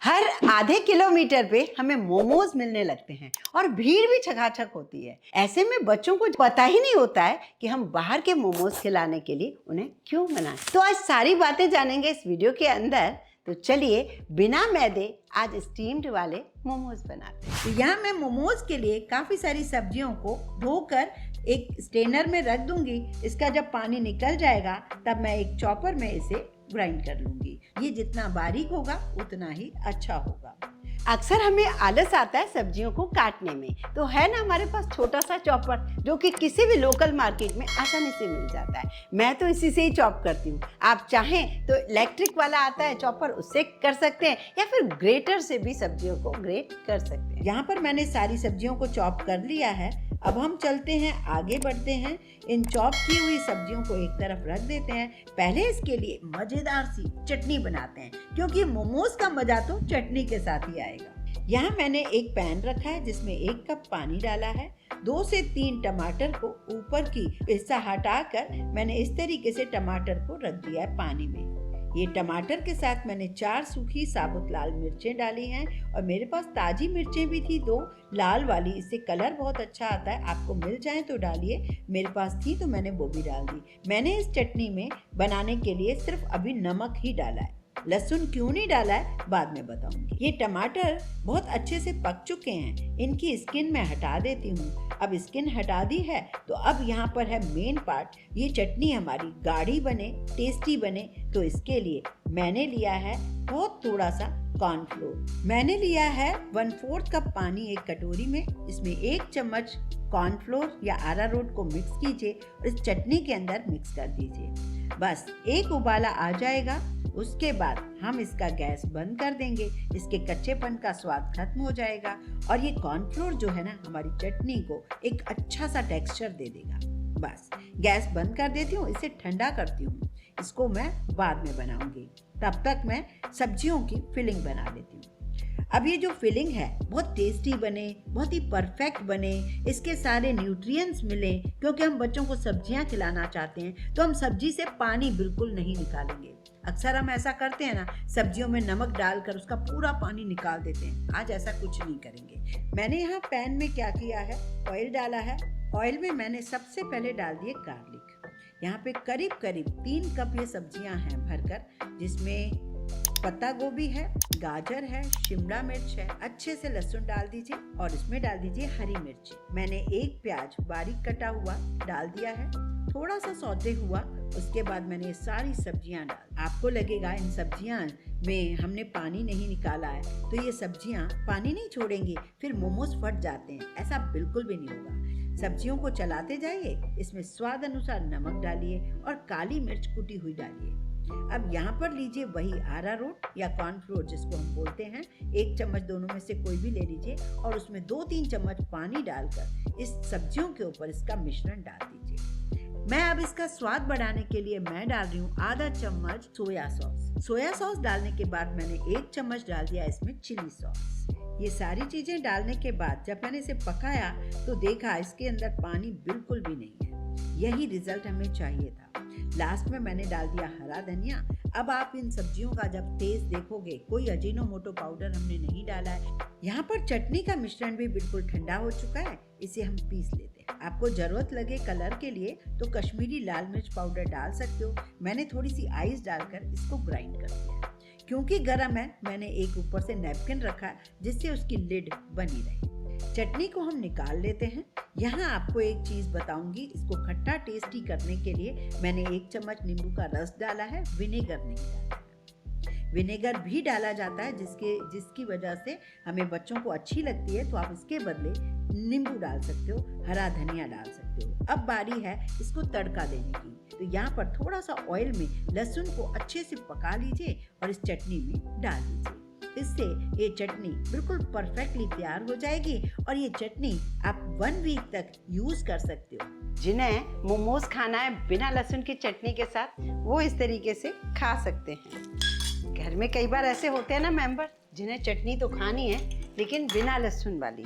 हर आधे किलोमीटर पे हमें मोमोज मिलने लगते हैं और भीड़ भी छकाछक होती है। ऐसे में बच्चों को पता ही नहीं होता है कि हम बाहर के मोमोज खिलाने के लिए उन्हें क्यों मनाएं। तो आज सारी बातें जानेंगे इस वीडियो के अंदर। तो चलिए बिना मैदे आज स्टीम्ड वाले मोमोज बनाते हैं। तो यहाँ मैं मोमोज के लिए काफ़ी सारी सब्जियों को धोकर एक स्ट्रेनर में रख दूंगी। इसका जब पानी निकल जाएगा तब मैं एक चॉपर में इसे ग्राइंड कर लूंगी। ये जितना बारीक होगा उतना ही अच्छा होगा। अक्सर हमें आलस आता है सब्जियों को काटने में, तो है ना हमारे पास छोटा सा चॉपर जो कि किसी भी लोकल मार्केट में आसानी से मिल जाता है। मैं तो इसी से ही चॉप करती हूँ। आप चाहें तो इलेक्ट्रिक वाला आता है चॉपर, उससे कर सकते हैं या फिर ग्रेटर से भी सब्जियों को ग्रेट कर सकते हैं। यहाँ पर मैंने सारी सब्जियों को चॉप कर लिया है। अब हम चलते हैं, आगे बढ़ते हैं। इन चॉप की हुई सब्जियों को एक तरफ रख देते हैं। पहले इसके लिए मजेदार सी चटनी बनाते हैं, क्योंकि मोमोज का मजा तो चटनी के साथ ही आएगा। यहाँ मैंने एक पैन रखा है जिसमें 1 कप पानी डाला है। 2 से 3 टमाटर को ऊपर की हिस्सा हटाकर मैंने इस तरीके से टमाटर को रख दिया है पानी में। ये टमाटर के साथ मैंने 4 सूखी साबुत लाल मिर्चें डाली हैं और मेरे पास ताजी मिर्चें भी थी 2 लाल वाली। इससे कलर बहुत अच्छा आता है। आपको मिल जाए तो डालिए, मेरे पास थी तो मैंने वो भी डाल दी। मैंने इस चटनी में बनाने के लिए सिर्फ अभी नमक ही डाला है। लहसुन क्यों नहीं डाला है बाद में बताऊंगी। ये टमाटर बहुत अच्छे से पक चुके हैं। इनकी स्किन मैं हटा देती हूँ। अब स्किन हटा दी है तो अब यहाँ पर है मेन पार्ट। ये चटनी हमारी गाढ़ी बने, टेस्टी बने, तो इसके लिए मैंने लिया है बहुत थोड़ा सा कॉर्नफ्लोर। मैंने लिया है 1/4 कप पानी एक कटोरी में। इसमें 1 चम्मच कॉर्नफ्लोर या अरारोट को मिक्स कीजिए और इस चटनी के अंदर मिक्स कर दीजिए। बस एक उबाला आ जाएगा, उसके बाद हम इसका गैस बंद कर देंगे। इसके कच्चेपन का स्वाद खत्म हो जाएगा और ये कॉर्नफ्लोर जो है ना हमारी चटनी को एक अच्छा सा टेक्सचर दे देगा। बस गैस बंद कर देती हूँ, इसे ठंडा करती हूँ। इसको मैं बाद में बनाऊंगी। तब तक मैं सब्जियों की फिलिंग बना लेती हूँ। अब ये जो फिलिंग है बहुत टेस्टी बने, बहुत ही परफेक्ट बने, इसके सारे न्यूट्रिएंट्स मिले, क्योंकि हम बच्चों को सब्जियां खिलाना चाहते हैं तो हम सब्जी से पानी बिल्कुल नहीं निकालेंगे। अक्सर हम ऐसा करते हैं ना, सब्जियों में नमक डालकर उसका पूरा पानी निकाल देते हैं। आज ऐसा कुछ नहीं करेंगे। मैंने यहाँ पैन में क्या किया है, ऑयल डाला है। ऑयल में मैंने सबसे पहले डाल दिए गार्लिक। यहाँ पे करीब करीब 3 कप ये सब्जियां हैं भरकर, जिसमें पत्ता गोभी है, गाजर है, शिमला मिर्च है। अच्छे से लहसुन डाल दीजिए और इसमें डाल दीजिए हरी मिर्च। मैंने 1 प्याज बारीक कटा हुआ डाल दिया है। थोड़ा सा सौते हुआ, उसके बाद मैंने सारी सब्जियां डाल। आपको लगेगा इन सब्जियां में हमने पानी नहीं निकाला है, तो ये सब्जियां पानी नहीं छोड़ेंगी, फिर मोमोज फट जाते हैं। ऐसा बिल्कुल भी नहीं होगा। सब्जियों को चलाते जाइए, इसमें स्वाद अनुसार नमक डालिए और काली मिर्च कुटी हुई डालिए। अब यहाँ पर लीजिए वही अरारोट या कॉर्नफ्लोर जिसको हम बोलते हैं। 1 चम्मच दोनों में से कोई भी ले लीजिए और उसमें 2-3 चम्मच पानी डालकर इस सब्जियों के ऊपर इसका मिश्रण डाल दीजिए। मैं अब इसका स्वाद बढ़ाने के लिए मैं डाल रही हूँ आधा चम्मच सोया सॉस। सोया सॉस डालने के बाद मैंने 1 चम्मच डाल दिया इसमें चिली सॉस। ये सारी चीजें डालने के बाद जब मैंने इसे पकाया तो देखा इसके अंदर पानी बिल्कुल भी नहीं है। यही रिजल्ट हमें चाहिए था। लास्ट में मैंने डाल दिया हरा धनिया। अब आप इन सब्जियों का जब टेस्ट देखोगे, कोई अजीनोमोटो पाउडर हमने नहीं डाला है। यहाँ पर चटनी का मिश्रण भी बिल्कुल ठंडा हो चुका है। इसे हम पीस लेते हैं। आपको जरूरत लगे कलर के लिए तो कश्मीरी लाल मिर्च पाउडर डाल सकते हो। मैंने थोड़ी सी आइस डालकर इसको ग्राइंड कर दिया। क्योंकि गर्म है, मैंने एक ऊपर से नैपकिन रखा जिससे उसकी लिड बनी रहे। चटनी को हम निकाल लेते हैं। यहाँ आपको एक चीज बताऊंगी, इसको खट्टा टेस्टी करने के लिए मैंने 1 चम्मच नींबू का रस डाला है, विनेगर नहीं डाला है। विनेगर भी डाला जाता है जिसकी वजह से हमें बच्चों को अच्छी लगती है, तो आप इसके बदले नींबू डाल सकते हो, हरा धनिया डाल सकते हो। अब बारी है इसको तड़का देने की। तो यहाँ पर थोड़ा सा ऑयल में लहसुन को अच्छे से पका लीजिए और इस चटनी में डाल दीजिए। इससे ये चटनी बिल्कुल परफेक्टली तैयार हो जाएगी और ये चटनी आप 1 वीक तक यूज कर सकते हो। जिन्हें मोमोज खाना है बिना लहसुन की चटनी के साथ, वो इस तरीके से खा सकते हैं। घर में कई बार ऐसे होते हैं ना मेंबर, जिन्हें चटनी तो खानी है लेकिन बिना लहसुन वाली,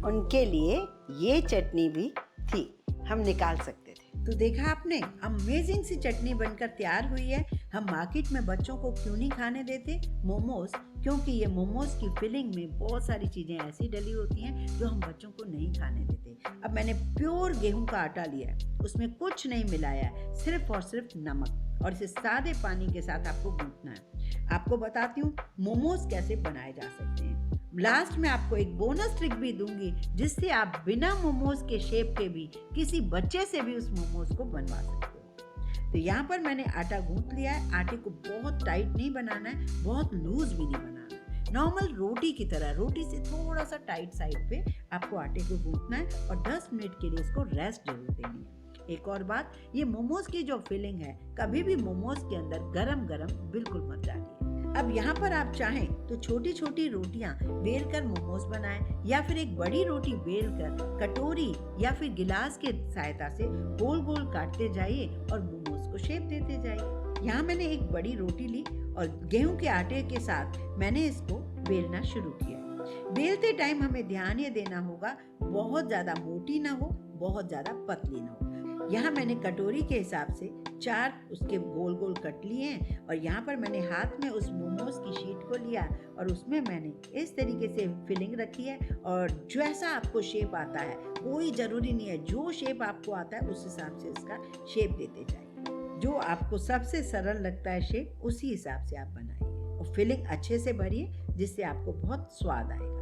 उनके लिए ये चटनी भी थी, हम निकाल सकते थे। तो देखा आपने, अमेजिंग सी चटनी बनकर तैयार हुई है। हम मार्केट में बच्चों को क्यों नहीं खाने देते मोमोज, क्योंकि ये मोमोज की फिलिंग में बहुत सारी चीज़ें ऐसी डली होती हैं जो हम बच्चों को नहीं खाने देते। अब मैंने प्योर गेहूं का आटा लिया है, उसमें कुछ नहीं मिलाया है, सिर्फ और सिर्फ नमक, और इसे सादे पानी के साथ आपको गूंथना है। आपको बताती हूँ मोमोज कैसे बनाए जा सकते हैं। लास्ट में आपको एक बोनस ट्रिक भी दूंगी जिससे आप बिना मोमोज के शेप के भी किसी बच्चे से भी उस मोमोज को बनवा सकते हो। तो यहाँ पर मैंने आटा गूंथ लिया है। आटे को बहुत टाइट नहीं बनाना है, बहुत लूज भी नहीं बनाना है। नॉर्मल रोटी की तरह, रोटी से थोड़ा सा टाइट साइड पे आपको आटे को गूंथना है और 10 मिनट के लिए इसको रेस्ट जरूर देनी है। एक और बात, ये मोमोज की जो फिलिंग है कभी भी मोमोज के अंदर गरम गरम बिल्कुल मत डालिए। अब यहाँ पर आप चाहें तो छोटी छोटी रोटियां बेल कर मोमोज बनाएं या फिर एक बड़ी रोटी बेल कर कटोरी या फिर गिलास के सहायता से गोल गोल काटते जाइए और मोमोज को शेप देते जाइए। यहाँ मैंने एक बड़ी रोटी ली और गेहूं के आटे के साथ मैंने इसको बेलना शुरू किया। बेलते टाइम हमें ध्यान ये देना होगा बहुत ज्यादा मोटी ना हो, बहुत ज्यादा पतली ना हो। यहाँ मैंने कटोरी के हिसाब से 4 उसके गोल गोल कट लिए हैं और यहाँ पर मैंने हाथ में उस मोमोज की शीट को लिया और उसमें मैंने इस तरीके से फिलिंग रखी है। और जैसा आपको शेप आता है, कोई जरूरी नहीं है, जो शेप आपको आता है उस हिसाब से इसका शेप देते जाइए। जो आपको सबसे सरल लगता है शेप, उसी हिसाब से आप बनाइए और फिलिंग अच्छे से भरिए जिससे आपको बहुत स्वाद आएगा।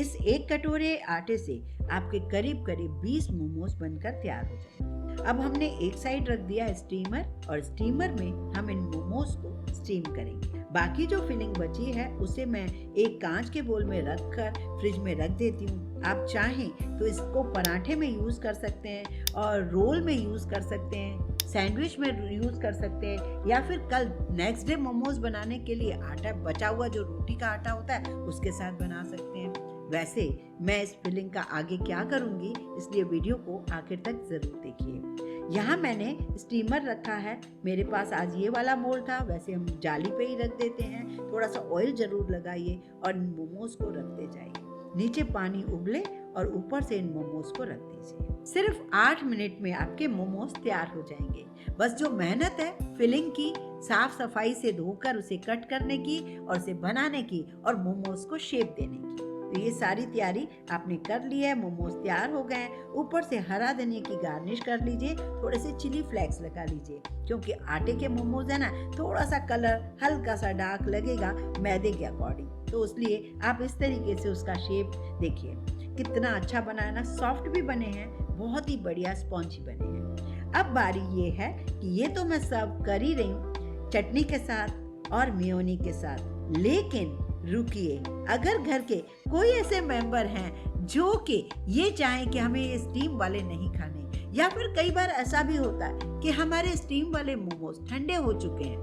इस एक कटोरे आटे से आपके करीब करीब 20 मोमोज बनकर तैयार हो जाएंगे। अब हमने एक साइड रख दिया स्टीमर और स्टीमर में हम इन मोमोज को स्टीम करेंगे। बाकी जो फिलिंग बची है उसे मैं एक कांच के बोल में रख कर फ्रिज में रख देती हूँ। आप चाहें तो इसको पराठे में यूज कर सकते हैं और रोल में यूज कर सकते हैं, सैंडविच में यूज कर सकते हैं, या फिर कल नेक्स्ट डे मोमोज बनाने के लिए आटा बचा हुआ जो रोटी का आटा होता है उसके साथ बना सकते हैं। वैसे मैं इस फिलिंग का आगे क्या करूंगी, इसलिए वीडियो को आखिर तक जरूर देखिए। यहाँ मैंने स्टीमर रखा है, मेरे पास आज ये वाला मोल्ड था, वैसे हम जाली पे ही रख देते हैं। थोड़ा सा ऑयल जरूर लगाइए और इन मोमोज को रखते जाइए। नीचे पानी उबले और ऊपर से इन मोमोज को रख दीजिए। सिर्फ 8 मिनट में आपके मोमोज तैयार हो जाएंगे। बस जो मेहनत है फिलिंग की, साफ सफाई से धोकर उसे कट करने की और उसे बनाने की और मोमोज को शेप देने की, तो ये सारी तैयारी आपने कर ली है। मोमोज तैयार हो गए हैं। ऊपर से हरा धनिया की गार्निश कर लीजिए, थोड़े से चिली फ्लेक्स लगा लीजिए, क्योंकि आटे के मोमोज है ना, थोड़ा सा कलर हल्का सा डार्क लगेगा मैदे के अकॉर्डिंग, तो इसलिए आप इस तरीके से उसका शेप देखिए कितना अच्छा बना है ना, सॉफ्ट भी बने हैं, बहुत ही बढ़िया स्पॉन्जी बने हैं। अब बारी ये है कि ये तो मैं सर्व कर ही रही हूँ चटनी के साथ और मेयोनी के साथ, लेकिन रुकिए, अगर घर के कोई ऐसे मेंबर हैं जो कि ये चाहें कि हमें ये स्टीम वाले नहीं खाने, या फिर कई बार ऐसा भी होता है कि हमारे स्टीम वाले मोमोज ठंडे हो चुके हैं,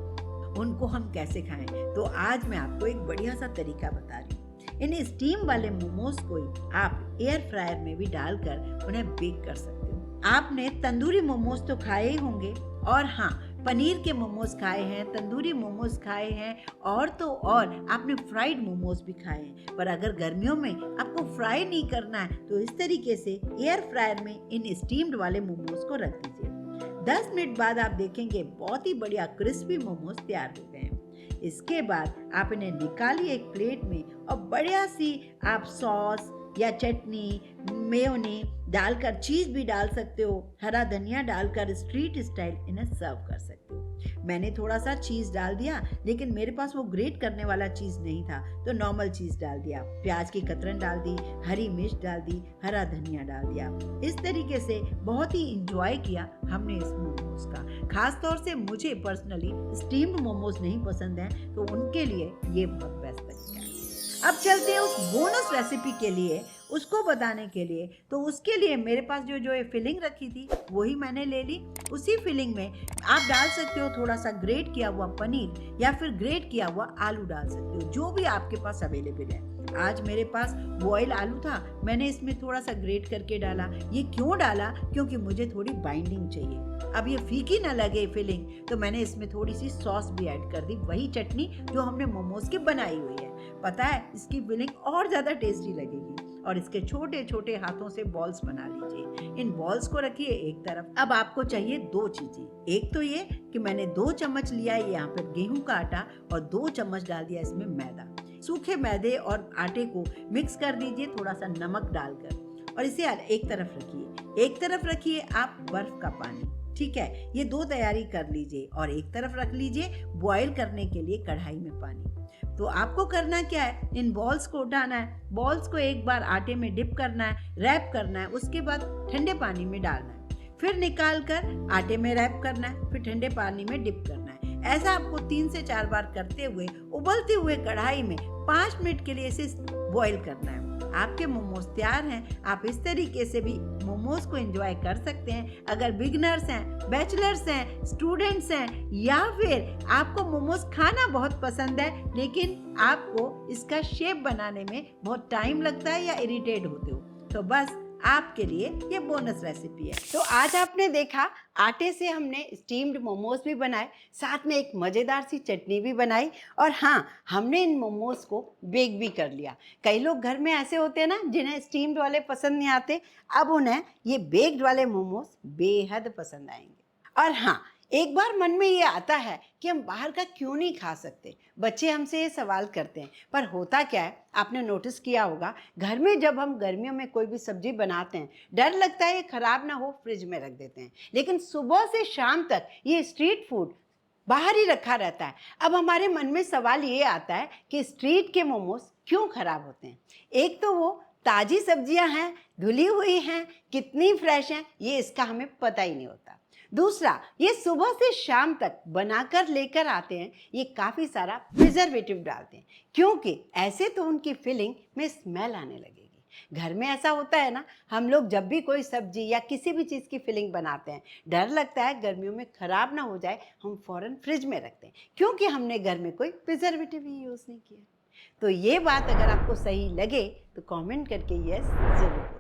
उनको हम कैसे खाएं, तो आज मैं आपको एक बढ़िया सा तरीका बता रही हूँ। इन स्टीम वाले मोमोज को आप एयर फ्रायर में भी डालकर उन्हें बेक कर सकते हो। आपने तंदूरी मोमोज तो खाए ही होंगे, और हाँ, पनीर के मोमोज खाए हैं, तंदूरी मोमोज खाए हैं, और तो और आपने फ्राइड मोमोज भी खाए हैं। पर अगर गर्मियों में आपको फ्राई नहीं करना है तो इस तरीके से एयर फ्रायर में इन स्टीम्ड वाले मोमोज को रख दीजिए। 10 मिनट बाद आप देखेंगे बहुत ही बढ़िया क्रिस्पी मोमोज तैयार हो गए हैं। इसके बाद आप इन्हें निकालिए एक प्लेट में और बढ़िया सी आप सॉस या चटनी, मेयोनी डालकर, चीज भी डाल सकते हो, हरा धनिया डालकर स्ट्रीट स्टाइल इन्हें सर्व कर सकते हो। मैंने थोड़ा सा चीज डाल दिया, लेकिन मेरे पास वो ग्रेट करने वाला चीज नहीं था, तो नॉर्मल चीज डाल दिया, प्याज की कतरन डाल दी, हरी मिर्च डाल दी, हरा धनिया डाल दिया। इस तरीके से बहुत ही इंजॉय किया हमने इस मोमोज का। खास तौर से मुझे पर्सनली स्टीम्ड मोमोज नहीं पसंद हैं, तो उनके लिए ये बहुत बेस्ट तरीका है। अब चलते हैं उस बोनस रेसिपी के लिए, उसको बताने के लिए। तो उसके लिए मेरे पास जो ये फिलिंग रखी थी वही मैंने ले ली। उसी फिलिंग में आप डाल सकते हो थोड़ा सा ग्रेट किया हुआ पनीर या फिर ग्रेट किया हुआ आलू डाल सकते हो, जो भी आपके पास अवेलेबल है। आज मेरे पास बॉयल आलू था, मैंने इसमें थोड़ा सा ग्रेट करके डाला। ये क्यों डाला? क्योंकि मुझे थोड़ी बाइंडिंग चाहिए। अब ये फीकी ना लगे फिलिंग, तो मैंने इसमें थोड़ी सी सॉस भी ऐड कर दी, वही चटनी जो हमने मोमोज की बनाई हुई है। पता है, इसकी फिलिंग और ज्यादा टेस्टी लगेगी। और इसके छोटे छोटे हाथों से बॉल्स बना लीजिए। इन बॉल्स को रखिए एक तरफ। अब आपको चाहिए 2 चीजें। एक तो ये कि मैंने 2 चम्मच लिया है यहाँ पर गेहूं का आटा और 2 चम्मच डाल दिया इसमें मैदा। सूखे मैदे और आटे को मिक्स कर दीजिए थोड़ा सा नमक डालकर और इसे एक तरफ रखिए। एक तरफ रखिए आप बर्फ का पानी, ठीक है। ये दो तैयारी कर लीजिए और एक तरफ रख लीजिए बॉईल करने के लिए कढ़ाई में पानी। तो आपको करना क्या है, इन बॉल्स को उठाना है, बॉल्स को एक बार आटे में डिप करना है, रैप करना है, उसके बाद ठंडे पानी में डालना है, फिर निकाल कर आटे में रैप करना है, फिर ठंडे पानी में डिप करना है। ऐसा आपको 3 से 4 बार करते हुए उबलते हुए कढ़ाई में 5 मिनट के लिए इसे बॉईल करना है। आपके मोमोज तैयार हैं। आप इस तरीके से भी मोमोज को एंजॉय कर सकते हैं। अगर बिगनर्स हैं, बैचलर्स हैं, स्टूडेंट्स हैं या फिर आपको मोमोज खाना बहुत पसंद है लेकिन आपको इसका शेप बनाने में बहुत टाइम लगता है या इरिटेट होते हो, तो बस आपके लिए ये बोनस रेसिपी है। तो आज आपने देखा आटे से हमने स्टीम्ड मोमोज भी बनाए, साथ में एक मज़ेदार सी चटनी भी बनाई और हाँ, हमने इन मोमोज को बेक भी कर लिया। कई लोग घर में ऐसे होते हैं ना जिन्हें स्टीम्ड वाले पसंद नहीं आते, अब उन्हें ये बेक्ड वाले मोमोज बेहद पसंद आएंगे। और हाँ, एक बार मन में ये आता है कि हम बाहर का क्यों नहीं खा सकते। बच्चे हमसे ये सवाल करते हैं, पर होता क्या है, आपने नोटिस किया होगा घर में जब हम गर्मियों में कोई भी सब्जी बनाते हैं, डर लगता है ये खराब ना हो, फ्रिज में रख देते हैं, लेकिन सुबह से शाम तक ये स्ट्रीट फूड बाहर ही रखा रहता है। अब हमारे मन में सवाल ये आता है कि स्ट्रीट के मोमोज क्यों खराब होते हैं। एक तो वो ताज़ी सब्जियां हैं, धुली हुई हैं, कितनी फ्रेश हैं, ये इसका हमें पता ही नहीं होता। दूसरा, ये सुबह से शाम तक बनाकर लेकर आते हैं, ये काफ़ी सारा प्रिजर्वेटिव डालते हैं, क्योंकि ऐसे तो उनकी फिलिंग में स्मेल आने लगेगी। घर में ऐसा होता है ना, हम लोग जब भी कोई सब्जी या किसी भी चीज़ की फिलिंग बनाते हैं, डर लगता है गर्मियों में ख़राब ना हो जाए, हम फ़ौरन फ्रिज में रखते हैं क्योंकि हमने घर में कोई प्रिजर्वेटिव ही यूज़ नहीं किया। तो ये बात अगर आपको सही लगे तो कमेंट करके यस ज़रूर।